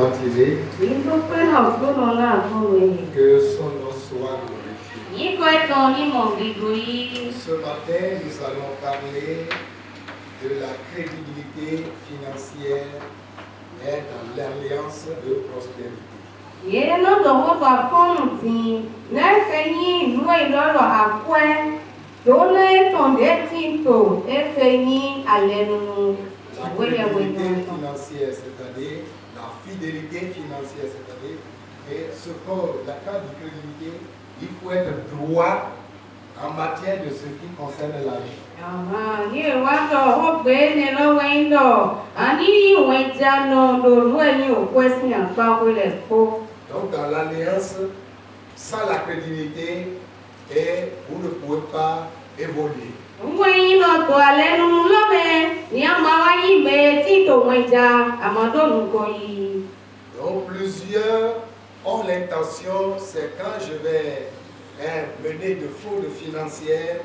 baptisé. Que son nom soit glorifié. Ce matin, nous allons parler de la crédibilité financière et dans l'alliance de prospérité. La crédibilité financière, c'est-à-dire la fidélité financière, c'est-à-dire et ce corps, la carte de crédibilité, il faut être droit en matière de ce qui concerne l'argent. Donc dans l'alliance, sans la crédibilité, et vous ne pouvez pas évoluer. Donc plusieurs ont l'intention, c'est quand je vais mener de fraude financière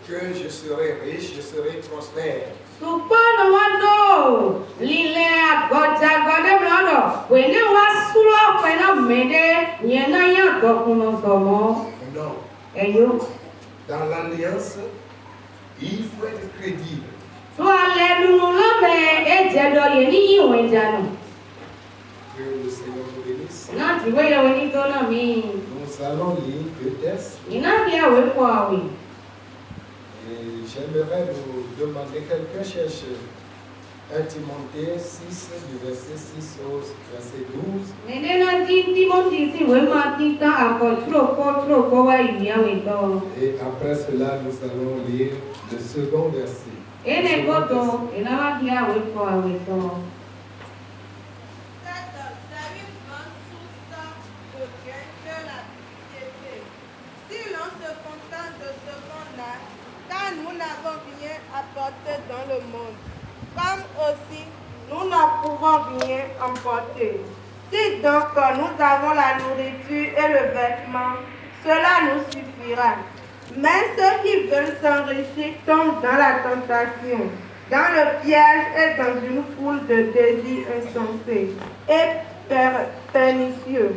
que je serai riche, je serai prospère. Non. Dans l'alliance, il faut être crédible. Que le Seigneur nous bénisse. Nous allons lire deux textes. Et j'aimerais vous demander, quelqu'un cherche 1 Timothée 6, du verset 6 au verset 12. Et après cela, nous allons lire le second verset. Nous n'avons rien apporté dans le monde, comme aussi nous n'en pouvons rien emporter. Si donc nous avons la nourriture et le vêtement, cela nous suffira. Mais ceux qui veulent s'enrichir tombent dans la tentation, dans le piège et dans une foule de désirs insensés et pernicieux,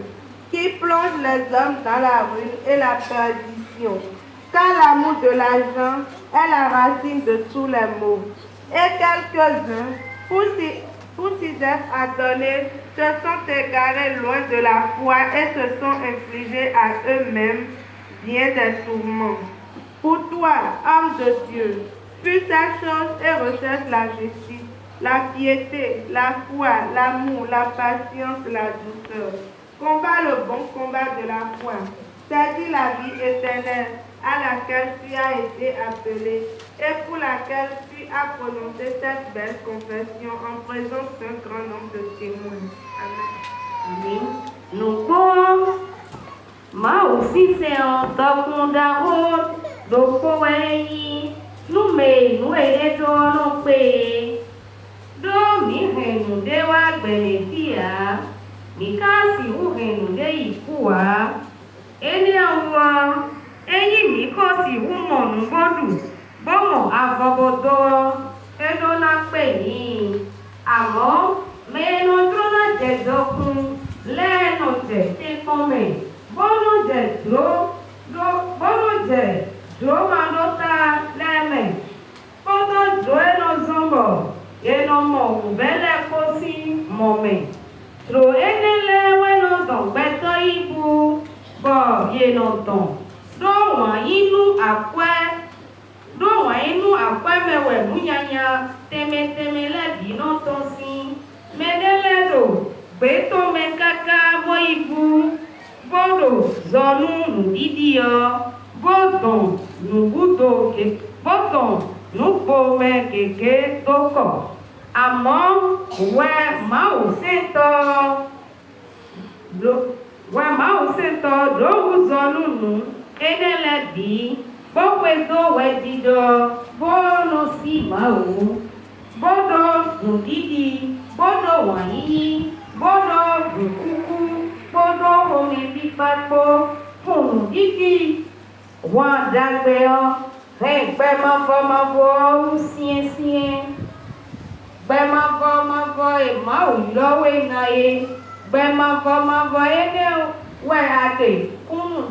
qui plongent les hommes dans la ruine et la perdition. Car l'amour de l'argent est la racine de tous les maux. Et quelques-uns, pour s'y être adonnés, se sont égarés loin de la foi et se sont infligés à eux-mêmes bien des tourments. Pour toi, homme de Dieu, fuis ces choses et recherche la justice, la piété, la foi, l'amour, la patience, la douceur. Combat le bon combat de la foi. Saisis la vie éternelle à laquelle tu as été appelé et pour laquelle tu as prononcé cette belle confession en présence d'un grand nombre de témoins. Amen. Amen. Nous pouvons, ma aussi c'est un docondaro, dokoei, nous mais nous et nous payés. Do mi renu de wa benefia, mi kasi u renu de ikua, eni awa. Eyi mi kò sí wúmọ̀ nùgbọ́dù bọ́mọ̀ àfọ̀bọ̀dọ̀ ẹnu náà pè ní àmọ́ mẹ́nu dúró jẹ̀dọ̀kun lẹ́nu jẹ̀ tí pọ́nmẹ̀ bọ́nú jẹ̀ dúró máa ló ta lẹ́mẹ̀ fọ́tọ̀ dúró ẹnu zọ́mbọ̀ ẹnu mọ̀ òbẹ́lẹ̀ kó sí mọ̀mẹ̀ tro ẹnẹ́lẹ́ wẹ́nu dọ̀gbẹ́tọ̀ ibu bọ̀ yẹnu dọ̀. Doa inu akwe mewe munyanya teme lebi no tosi medeledo beto mekaka boibu bodo zonu nudidio bodon nugudo ke bodon nupo me keke toko amo we mau sento do zonu nu edele bi bokwedo wedido bono si mau bodo nudidi bodo wanyi bodo bukuku bodo omi pipapo funu didi wọn dagbe ọ gbẹmọfọmọfọ síẹsíẹ gbẹmọfọmọfọ ìmọ òyìnbó ìnáyé Bemavomavo ene we ade kunu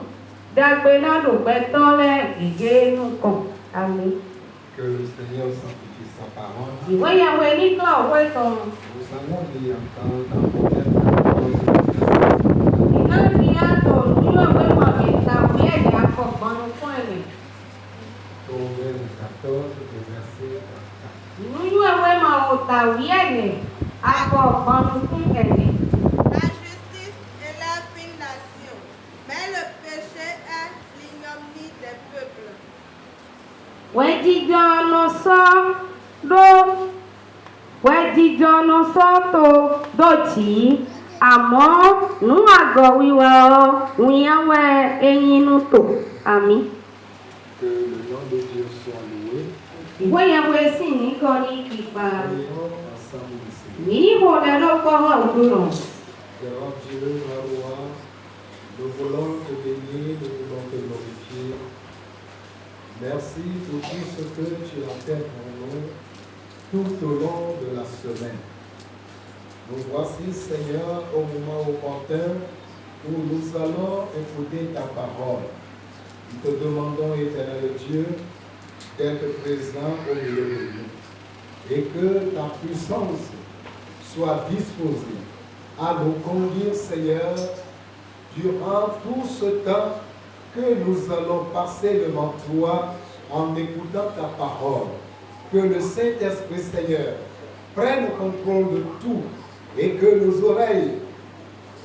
dagbe na do beton le ige nu kon. Amen. Que le Seigneur sanctifie sa parole. Ìwé yẹn wo ní kọ́ òwe kan. Nous allons lire encore dans Proverbe 14. Iná ni a tọ̀ nínú ìwé mọ̀mí ìtàwé ẹ̀yà àkọ́gbọ́n fún ẹ̀mí. Proverbe 14, le verset 4. Nínú ìwé mọ̀mí ìtàwé ẹ̀yà àkọ́gbọ́n fún ẹ̀mí. La justice élève une nation, mais le péché est l'ignominie des peuples. Wẹ́jíjọ́ ló sọ tó dọ̀tí àmọ́ nú àgọ́ wíwá òyìnwó ẹyin nù tó àmì. Que le nom de Dieu soit loué. Ìwé yẹn wo sí ní kọ́ ní kípa. Prions ensemble ici. Yìí kò dẹ́dọ̀ kọ́ òdòdó. Grand Dieu, ma loi, nous voulons te bénir, nous voulons te glorifier. Merci pour tout ce que tu as fait pour nous tout au long de la semaine. Nous voici, Seigneur, au moment opportun où nous allons écouter ta parole. Nous te demandons, éternel Dieu, d'être présent au milieu de nous et que ta puissance soit disposée à nous conduire, Seigneur, durant tout ce temps que nous allons passer devant toi en écoutant ta parole. Que le Saint-Esprit, Seigneur, prenne contrôle de tout et que nos oreilles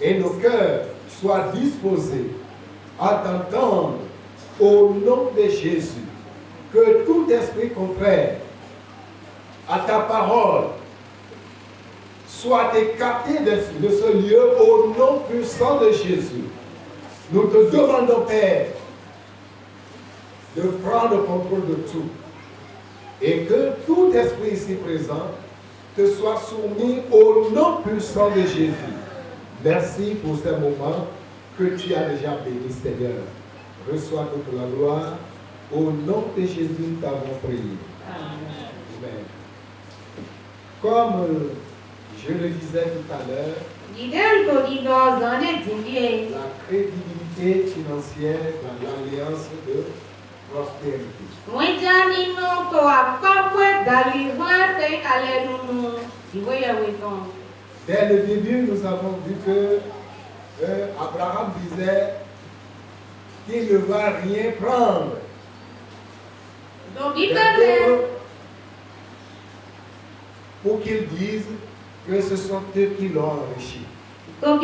et nos cœurs soient disposés à t'entendre au nom de Jésus. Que tout esprit contraire à ta parole soit écarté de ce lieu au nom puissant de Jésus. Nous te demandons, Père, de prendre contrôle de tout et que tout esprit ici présent te soit soumis au nom puissant de Jésus. Merci pour ce moment que tu as déjà béni, Seigneur. Reçois toute la gloire. Au nom de Jésus, nous t'avons prié. Amen. Comme je le disais tout à l'heure, la crédibilité financière dans l'alliance de prospérité. Dès le début, nous avons vu que Abraham disait qu'il ne va rien prendre. Pour qu'ils disent que ce sont eux qui l'ont enrichi. Dans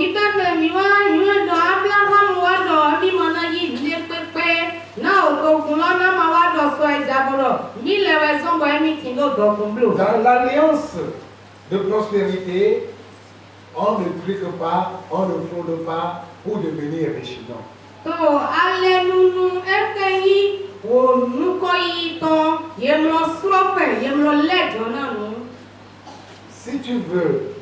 l'alliance de prospérité, on ne trique pas, on ne fraude pas pour devenir riche, non. Si tu veux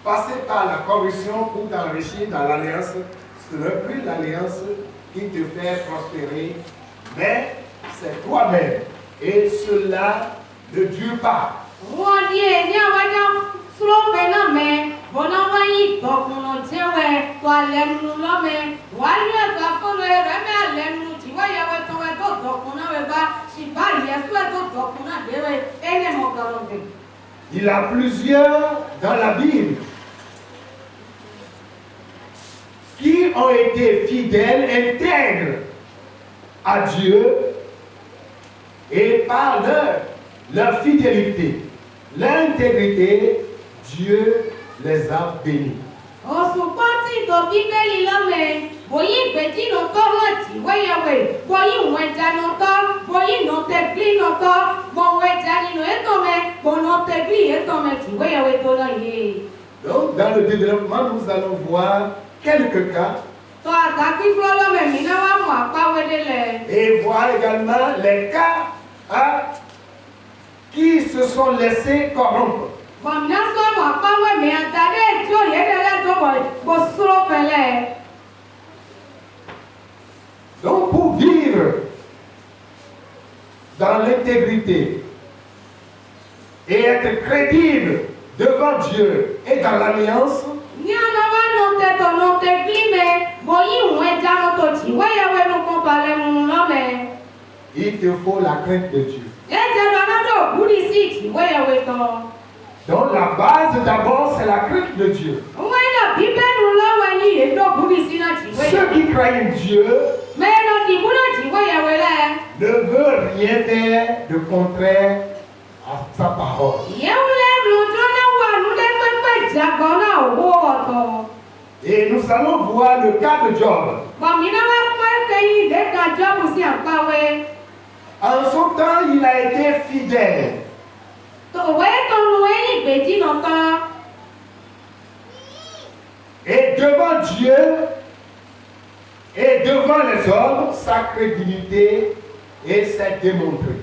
passer par la corruption pour t'enrichir dans l'alliance, ce n'est plus l'alliance qui te fait prospérer, mais c'est toi-même. Et cela ne dure pas. Il y a plusieurs dans la Bible qui ont été fidèles, intègres à Dieu et par leur fidélité, leur intégrité, Dieu les a bénis. Donc, dans le développement, nous allons voir quelques cas et voir également les cas qui se sont laissés corrompre. Donc, pour vivre dans l'intégrité et être crédible devant Dieu et dans l'alliance, il Il te faut la crainte de Dieu. Donc la base d'abord, c'est la crainte de Dieu. Ceux qui craignent Dieu ne veulent rien faire de contraire à sa parole. Et nous allons voir le cas de Job. En son temps, il a été fidèle. Et devant Dieu et devant les hommes, sa crédibilité s'est démontrée.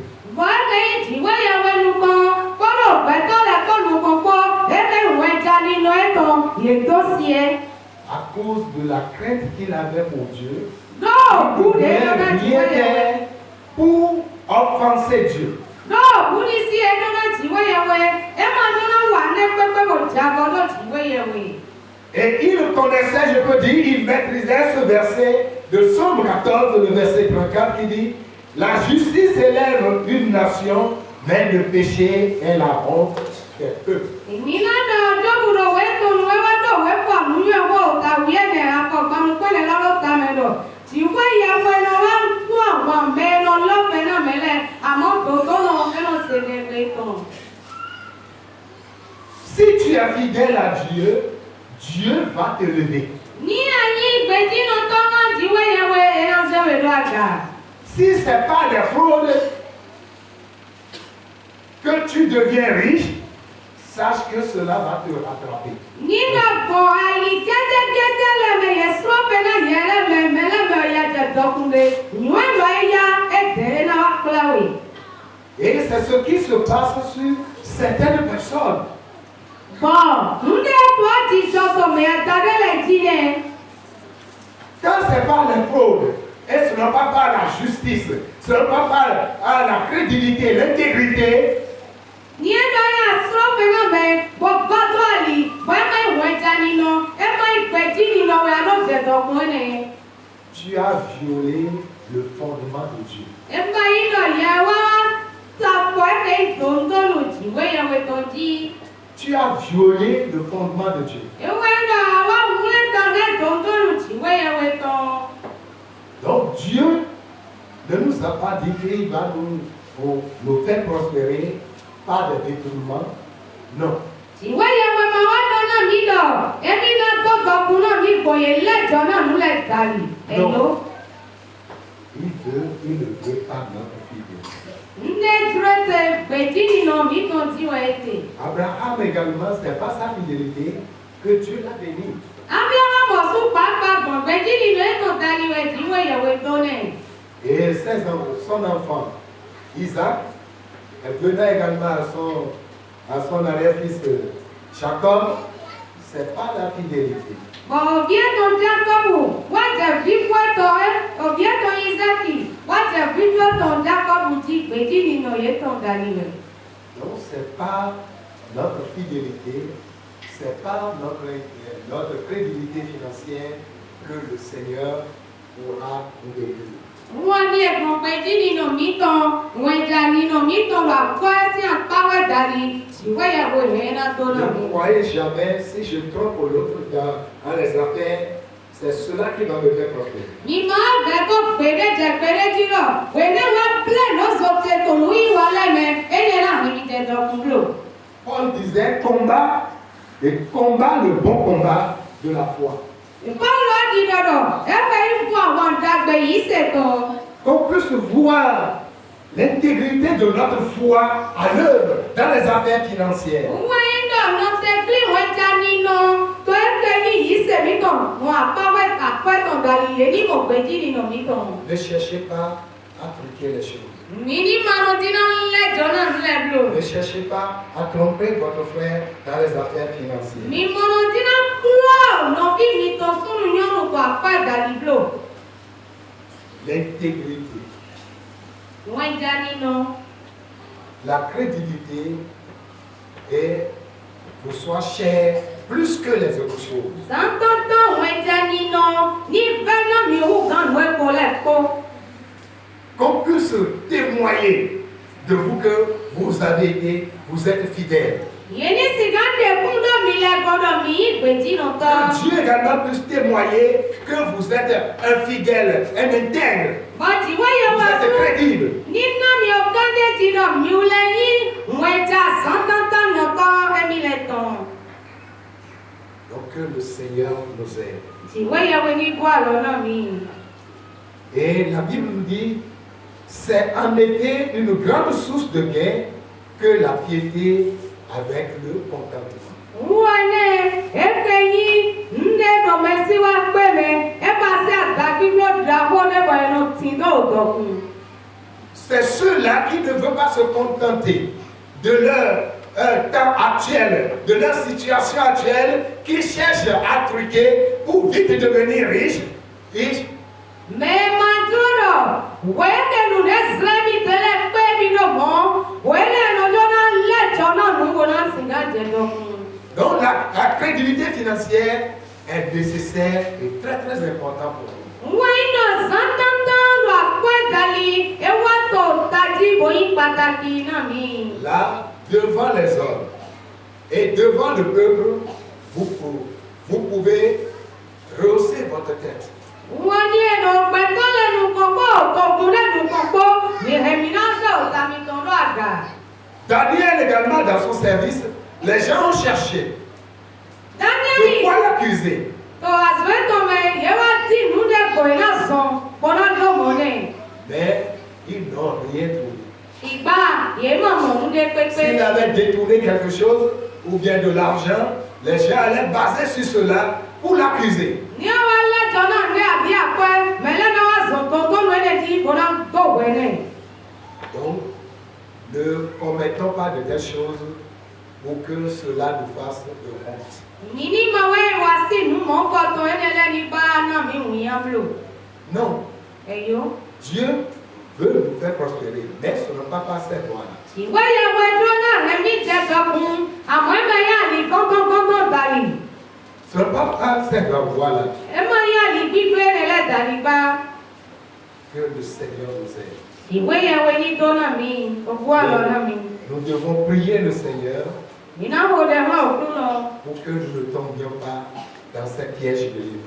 À cause de la crainte qu'il avait pour Dieu, il ne pouvait rien faire pour offenser Dieu. Et il connaissait, je peux dire, il maîtrisait ce verset de Somme 14, le verset 34 qui dit: la justice élève une nation, mais le péché est la honte des peuples. Si tu es fidèle à Dieu, Dieu va te lever. Si ce n'est pas des fraudes que tu deviens riche, sache que cela va te rattraper. Et c'est ce qui se passe sur certaines personnes. Quand c'est par les fraudes, et ce n'est pas par la justice, ce n'est pas par la crédibilité, l'intégrité, tu as violé le fondement de Dieu. Tu as violé le fondement de Dieu. Donc Dieu ne nous a pas dit qu'il va nous faire prospérer par des détournements. Non. Il veut pas notre fidélité. Abraham également, ce n'est pas sa fidélité que Dieu l'a béni. Et son enfant, Isaac, venait également à son arrière-fils Jacob, ce n'est pas la fidélité. Donc c'est pas notre fidélité, c'est pas notre crédibilité financière que le Seigneur pourra nous bénir. Ne croyez jamais, si je trompe l'autre dans les affaires, c'est cela qui va me faire prospérer. Paul disait combat le bon combat de la foi. Qu'on puisse voir l'intégrité de notre foi à l'œuvre dans les affaires financières. Ne cherchez pas à truquer les choses. Ne cherchez pas à tromper votre frère dans les affaires financières. L'intégrité, la crédibilité vous soit chère plus que les autres choses. plus témoigner de vous que vous êtes fidèle. Que Dieu également puisse témoigner que vous êtes un fidèle, un intègre. Vous êtes crédible. Donc que le Seigneur nous aide. Et la Bible nous dit, c'est en effet une grande source de gain que la piété avec le contentement. C'est ceux-là qui ne veulent pas se contenter de leur temps actuel, de leur situation actuelle, qui cherchent à truquer pour vite devenir riches. Mais maintenant, donc la crédibilité financière est nécessaire et très très important pour nous. Là, devant les hommes et devant le peuple, vous pouvez rehausser votre tête. Daniel également dans son service, les gens ont cherché de quoi l'accuser. Mais ils n'ont rien trouvé. S'il avait détourné quelque chose ou bien de l'argent, les gens allaient baser sur cela pour l'accuser. Donc, ne commettons pas de telles choses pour que cela nous fasse de honte. Non. Dieu veut nous faire prospérer, mais ce n'est pas par cette voie-là. Ce n'est pas par cette voie-là que le Seigneur nous aide. Nous devons prier le Seigneur pour que nous ne tombions pas dans cette piège de l'ennemi.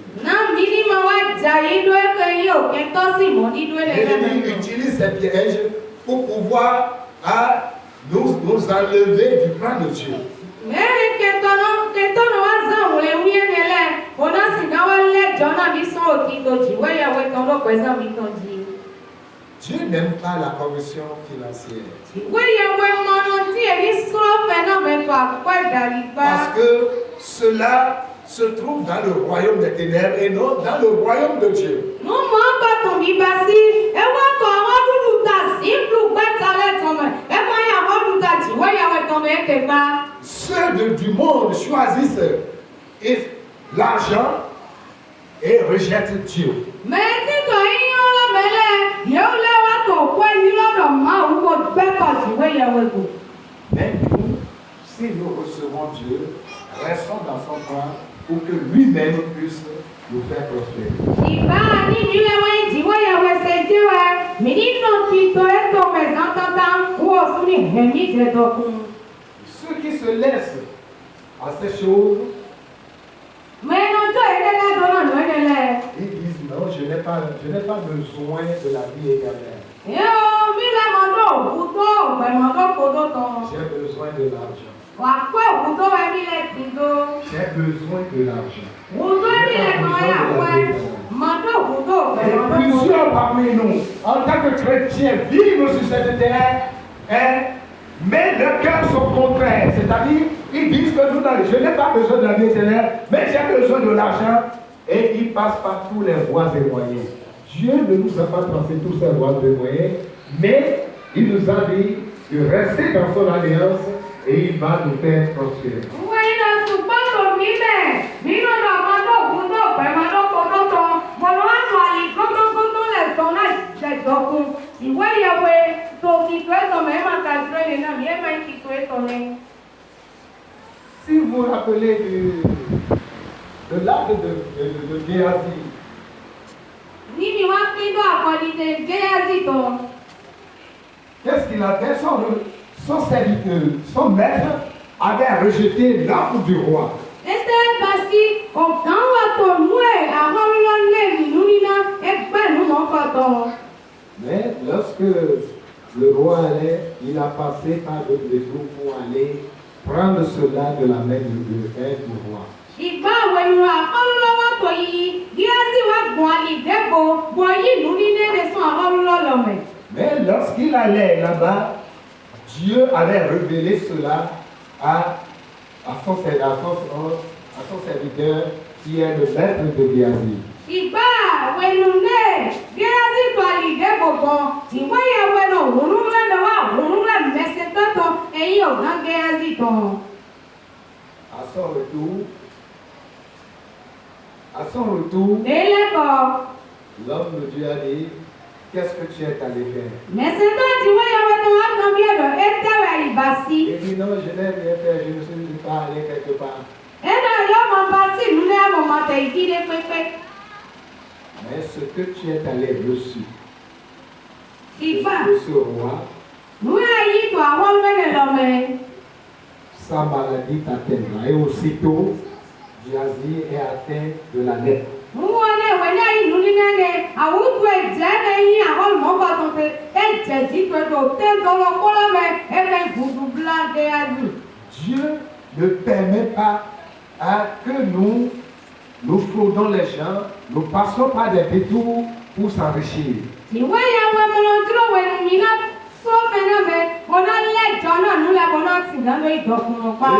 L'ennemi utilise ces pièges pour pouvoir nous enlever du plan de Dieu. Dieu n'aime pas la corruption financière. Parce que cela se trouve dans le royaume des ténèbres et non dans le royaume de Dieu. Ceux du monde choisissent l'argent et rejettent Dieu. Mais nous, si nous recevons Dieu, restons dans son plan pour que lui-même puisse nous faire prospérer. Ceux qui se laissent à ces choses, ils disent non, je n'ai pas besoin de la vie éternelle. J'ai besoin de l'argent. J'ai besoin de l'argent. Et plusieurs parmi nous, en tant que chrétiens, vivent sur cette terre, mais leurs cœurs sont contraires. C'est-à-dire, ils disent que je n'ai pas besoin de la vie éternelle, mais j'ai besoin de l'argent. Et ils passent par tous les voies et moyens. Dieu ne nous a pas tracé tous ces voies et moyens, mais il nous a dit de rester dans son alliance et il va nous faire prospérer. Si vous vous rappelez de l'acte de Géasi, qu'est-ce qu'il a fait? Son serviteur, son maître avait rejeté l'ordre du roi. Mais lorsque le roi allait, il a passé par d'autres détours pour aller prendre cela de la main du roi. Mais lorsqu'il allait là-bas, Dieu avait révélé cela à son serviteur qui est le maître de Géasi. À son retour, l'homme de Dieu a dit, qu'est-ce que tu es allé faire? Il dit, non, je n'ai rien fait, je ne suis pas allé quelque part. Mais ce que tu es allé reçu, de ce roi, sa maladie t'atteindra. Et aussitôt, Géasi est atteint de la lèpre. Dieu ne permet pas à que nous fraudons les gens, nous passons par des détours pour s'enrichir. Et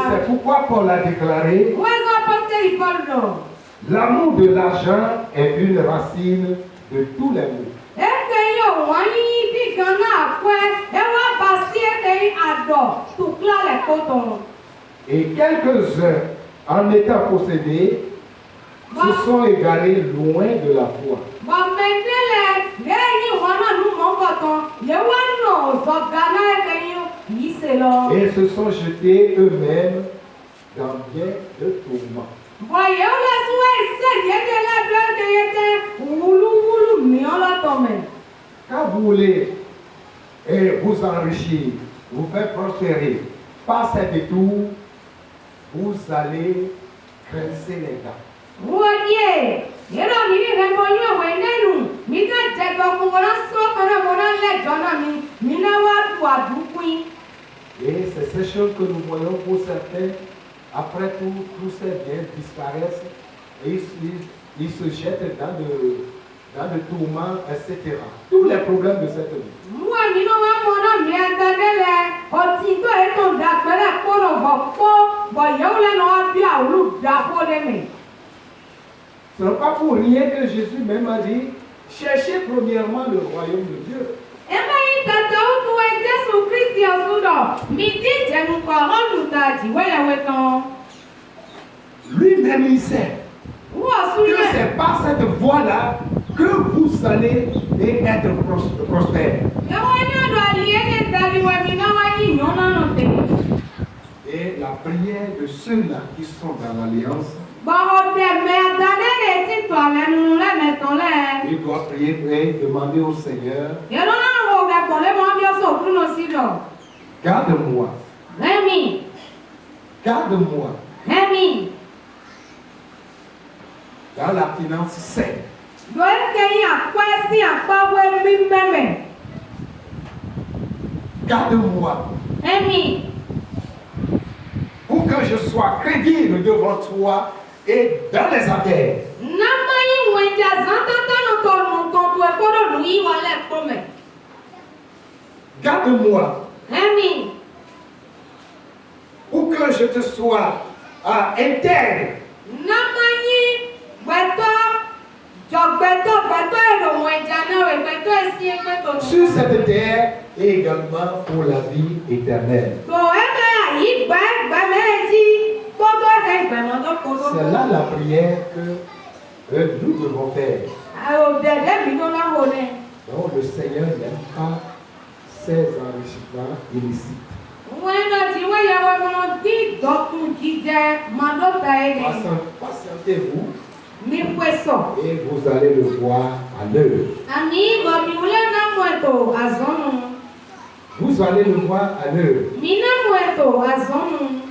c'est pourquoi Paul a déclaré, l'amour de l'argent est une racine de tous les maux. Et quelques-uns, en étant possédés, se sont égarés loin de la foi. Et se sont jetés eux-mêmes dans bien de tourments. Quand vous voulez vous enrichir, vous faire prospérer, par ces détours, vous allez cresser les gars. Et c'est ces choses que nous voyons pour certains. Après tout, tous ces biens disparaissent et ils se jettent dans le tourment, etc. Tous les problèmes de cette vie. Ce n'est pas pour rien que Jésus même a dit, cherchez premièrement le royaume de Dieu. Lui-même il sait que c'est par cette voie-là que vous allez être prospère. Et la prière de ceux-là qui sont dans l'alliance, il doit prier et demander au Seigneur, garde-moi, garde-moi dans la finance saine. Garde-moi pour que je sois crédible devant toi et dans les affaires. Garde-moi pour que je te sois intègre. Sur cette terre et également pour la vie éternelle. C'est là la prière que nous devons faire. Donc le Seigneur n'aime pas ces enrichissements illicites. Patientez-vous. Et vous allez le voir à l'heure. Vous allez le voir à l'heure. Mina mweto azonu.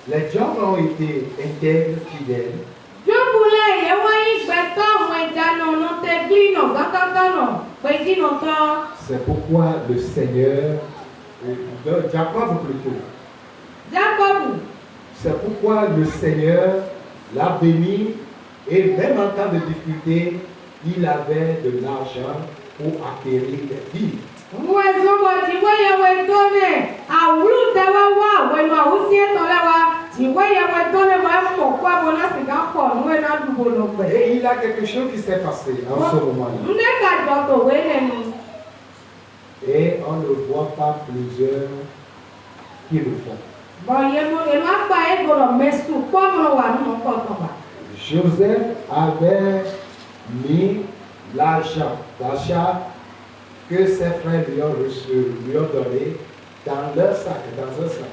Les gens ont été intègres, fidèles. Jobule yewayi gbeto mwejano no teglino gatantano. Kwejino to. C'est pourquoi le Seigneur, Jacob plutôt, Jacob. c'est pourquoi le Seigneur l'a béni et même en temps de difficulté, il avait de l'argent pour acquérir des villes. Mwezo wati wewe tone. Awulu tewa wema usie tolewa. Ti wewe tone mwa kwa bona siga ko nwe na dubolo pe. Et il a quelque chose qui s'est passé en ce moment-là. Ndeka joto wenenu. Et on ne voit pas plusieurs qui le font. Joseph avait mis l'argent d'achat que ses frères lui ont reçu, lui ont donné dans leur sac, dans un sac.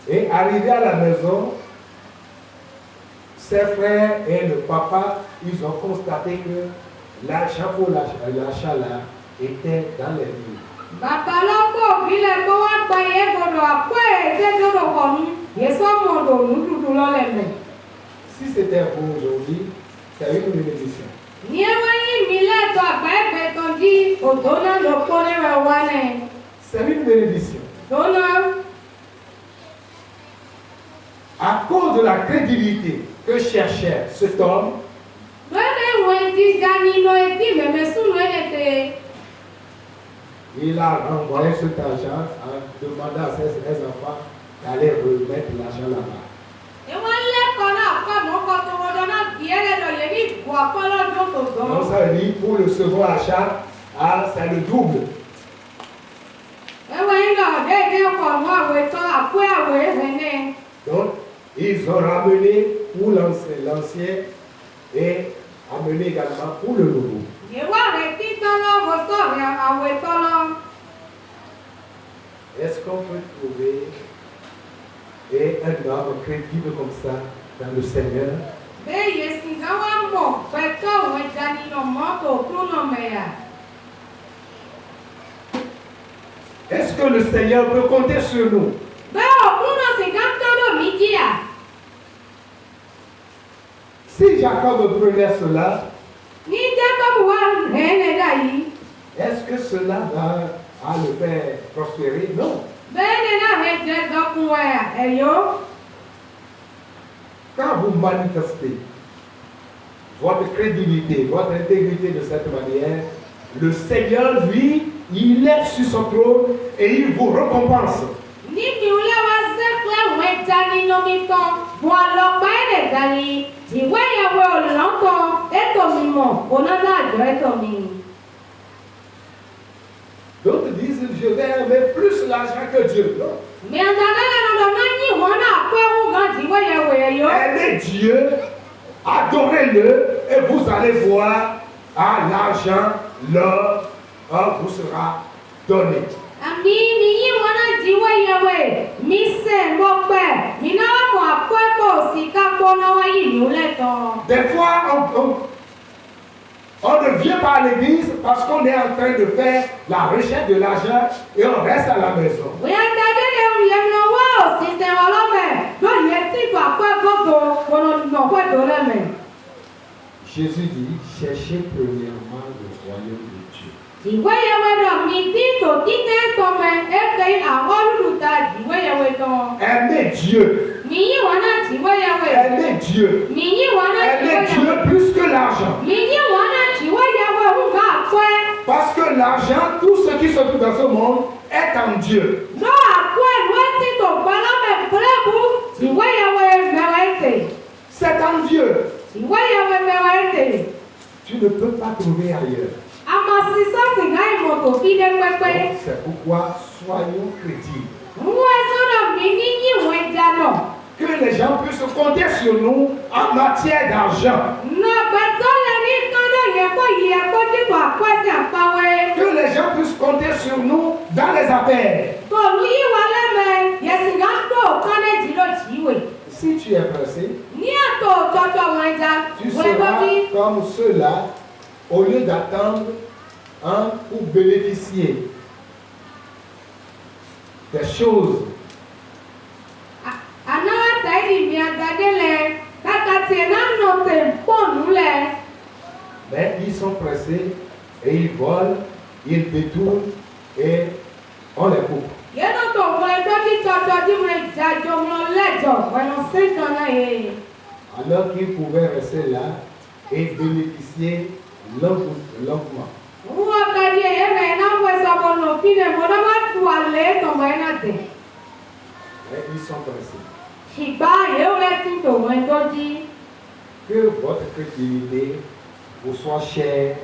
Et arrivé à la maison, ses frères et le papa, ils ont constaté que l'argent pour l'achat là était dans les livres. Si c'était vous aujourd'hui, c'est une bénédiction. C'est une bénédiction. À cause de la crédibilité que cherchait cet homme, il a renvoyé cet argent en demandant à ses enfants d'aller remettre l'argent là-bas. Donc ça veut dire pour le second achat, c'est le double. Donc ils ont ramené pour l'ancien et amené également pour le nouveau. Est-ce qu'on peut trouver un homme crédible comme ça dans le Seigneur? Est-ce que le Seigneur peut compter sur nous? Si Jacob prenait cela, est-ce que cela va le faire prospérer? Non. Quand vous manifestez votre crédibilité, votre intégrité de cette manière, le Seigneur, lui, il est sur son trône et il vous récompense. D'autres disent, je vais aimer plus l'argent que Dieu. Non. Aimez Dieu, adorez-le et vous allez voir l'argent, l'or, vous sera donné. Des fois, on ne vient pas à l'église parce qu'on est en train de faire la recherche de l'argent et on reste à la maison. Jésus dit, cherchez premièrement le royaume de Dieu. Aimez Dieu. Aimez Dieu. Aimez Dieu plus que l'argent. Parce que l'argent, tout ce qui se trouve dans ce monde est en Dieu. C'est en Dieu. Tu ne peux pas trouver ailleurs. Donc, c'est pourquoi soyons crédibles. Que les gens puissent compter sur nous en matière d'argent. Que les gens puissent compter sur nous dans les affaires. Si tu es pressé, Ní àtò tọ́jú àwọn ẹja, tu wọ́n lè seras tọ́jú. comme ceux-là, au lieu d'attendre pour bénéficier des choses. Àná àtẹ̀yìn mi àgàdé lẹ̀, kàkàtì náà nọ tẹ̀ pọ̀nù lẹ̀. Mais ils sont pressés et ils volent, ils détournent et on les coupe. Yẹ́nà tó wọ́n ẹjọ́ tí tọ́jọ́ tí wọ́n ìdájọ́ wọn lẹ́jọ́ pẹ̀lú síkan náà yẹ. Alors qu'ils pouvaient rester là et bénéficier longuement. Wọ́n kàdí ẹ̀yẹ́ mẹ́ náà wọ́n sọ̀bọ̀ nù kí ni mo náà wá tu àlẹ́ tọ̀mọ̀ ẹ̀ náà tẹ̀. Mais ils sont pressés. Ṣìgbà yẹ́wò lẹ́tún tó wọ́n ẹjọ́ jí. Que votre crédibilité vous soit chère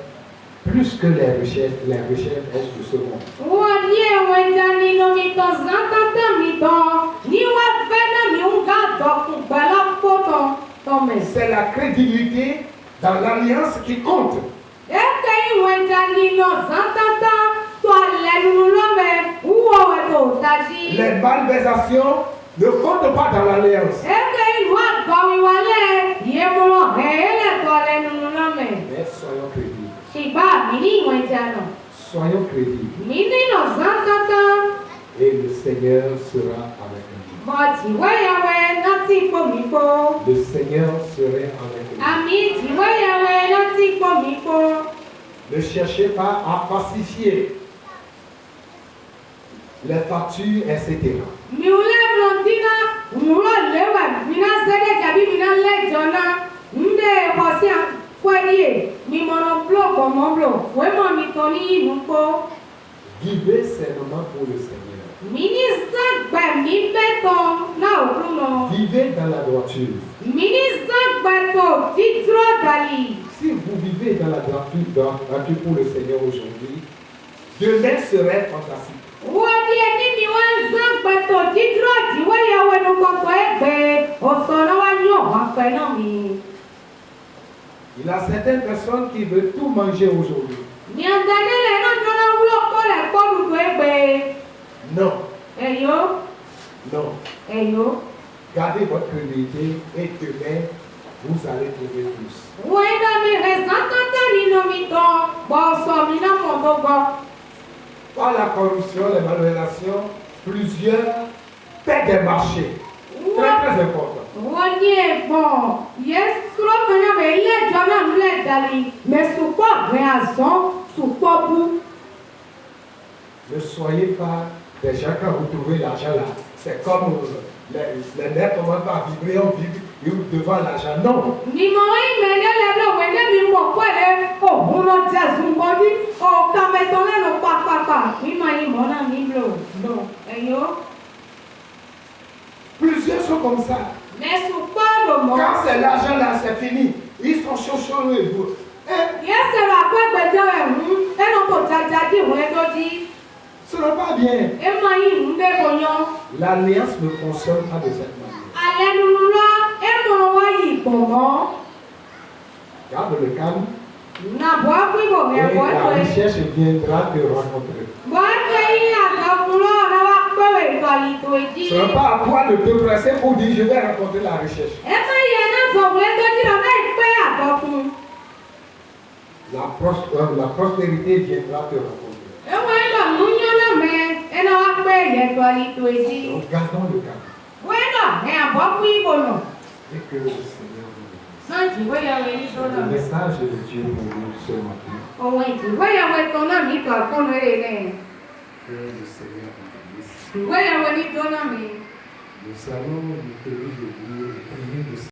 plus que les richesses de ce monde. Wọ́n ní ẹ̀wọ̀n ẹja nínú mi tán zántátá mi tán. Ní wọ́n fẹ́ náà mi ń gà dọ̀kùn pẹ̀lú pọ̀tọ̀ tọ̀mẹ̀. C'est la crédibilité dans l'alliance qui compte. Eke ìwọ̀n ẹja nínú zántátá tó alẹ́ nínú lọ́mẹ̀ wúwo ẹ̀tọ́ dájí. Les malversations ne comptent pas dans l'alliance. Eke ìlú àgbọ̀ wíwálẹ̀ yẹ mọ́ ẹ̀ẹ́lẹ̀tọ̀ alẹ́ nínú lọ́mẹ̀. Mais soyons crédibles. Ṣìgbà mi ní ìwọ̀n ẹja náà. Soyons crédibles. Mi nínú zántátá. Et le Seigneur sera avec nous. Bọ̀dì wẹ́yẹwẹ́ náà tí ipò mi kó. Le Seigneur serait avec nous. Àmì ìwẹ́yẹwẹ́ náà tí ipò mi kó. Ne cherchez pas à pacifier les factures, etc. Mi ò lẹ́mọ̀ dínà, òwúrọ̀ lẹ́wà, mi náà sẹ́dẹ̀ tàbí mi náà lẹ́jọ́ náà. Ń dé ẹ̀kọ́ sí àkọ́yé, mi mọ̀nà búlọ̀kọ̀ mọ́ búlọ̀, wẹ́mọ̀ mi tọ́ ní ìlú kó. Vivez seulement pour le Seigneur. Mi ní sàgbà mi bẹ́tọ̀ náà òkú lọ. Vivez dans la droiture. Mi ní sàgbà tó dídúró dàlí. Si vous vivez dans la droiture pour le Seigneur aujourd'hui, demain serait fantastique. Wọ́n di ẹni mi wá ń sàgbà tó dídúró àdìwọ́ ìyàwó ẹnu kọ̀ọ̀kan ẹgbẹ́ ọ̀sán wá ní ọ̀wá pẹ́ náà mi. Il y a certaines personnes qui veulent tout manger aujourd'hui. Ní ọ̀dàdélẹ̀ náà jọ́nà wúlò kọ́lẹ̀ kọ́lù tó ẹgbẹ́. Non, Ẹ̀yọ́. non. Ẹ̀yọ́. Gardez votre crédibilité et demain, vous allez trouver plus. Wọ́n ń dá mi rẹ̀ sántátá nínú mi tán, bọ̀ sọ mi náà mọ̀ tó gbọ́. Par la corruption, les malversations, plusieurs paient des marchés. Très, très important. Wọ́n ní ẹ̀gbọ́n, yẹ sọ́kàn yẹn bẹ̀ ilé ìjọ náà ń lẹ̀ dàlí, mẹ̀ sùpọ̀ rẹ̀ àzán, sùpọ̀ bú. Ne soyez pas des gens quand vous trouvez l'argent là. C'est comme les nerfs commencent à vibrer, on vibre devant l'argent. Non. Nìmọ̀ ìmẹ̀lẹ́ lẹ́nu wẹ̀lẹ́ mi mọ̀ pẹ̀lẹ́ òun lọ jẹ̀sùn bọ́dí ọ̀ka mẹ́tọ́ lẹ́nu pàpàpà mímọ̀ ìmọ̀ náà mi lò lò ẹ̀yọ́. Plusieurs sont comme ça. Mẹ̀sùn pọ́ọ̀lù mọ́. Quand c'est l'argent là, c'est fini. Ils sont chauds et vous. Yẹ́sẹ̀ rà pẹ́gbẹ́jọ́ ẹ̀hún ẹnu kò jaja dì wọ́n ẹjọ́ dí. Ce n'est pas bien. Ẹ máa yí ìhún bẹ́ẹ̀ kò yan. L'alliance ne fonctionne pas de cette manière. Alẹ́ nínú lọ ẹ mọ̀ wá yìí pọ̀ mọ́. Garde le calme. Nàbọ̀ pípò Et mẹ́wọ́ la ẹ̀. recherche viendra te rencontrer. Wọ́n ṣe yí àgbàkúrọ̀ ọ̀rọ̀ wa pẹ̀wé ìkọ̀lì tó ìdí. Ce n'est pas à toi de te presser pour dire je vais rencontrer la recherche. Ẹ máa yẹ náà sọ̀rọ̀ ẹjọ́ dí ọ̀rẹ́ ìpẹ́ àtọkùn. La prospérité viendra te rencontrer. Ewa ilo nunyana me ena wakpe yeto alito ezi. Donc gardons le calme. Wena ne aboku ibono. Et que le Seigneur nous bénisse. Santi weya we ni Le tona. message de Dieu pour nous ce matin. Owa iti weya we tona mi to akono ene. Que le Seigneur nous bénisse. Weya we ni tona mi. Nous allons nous tenir debout et prier le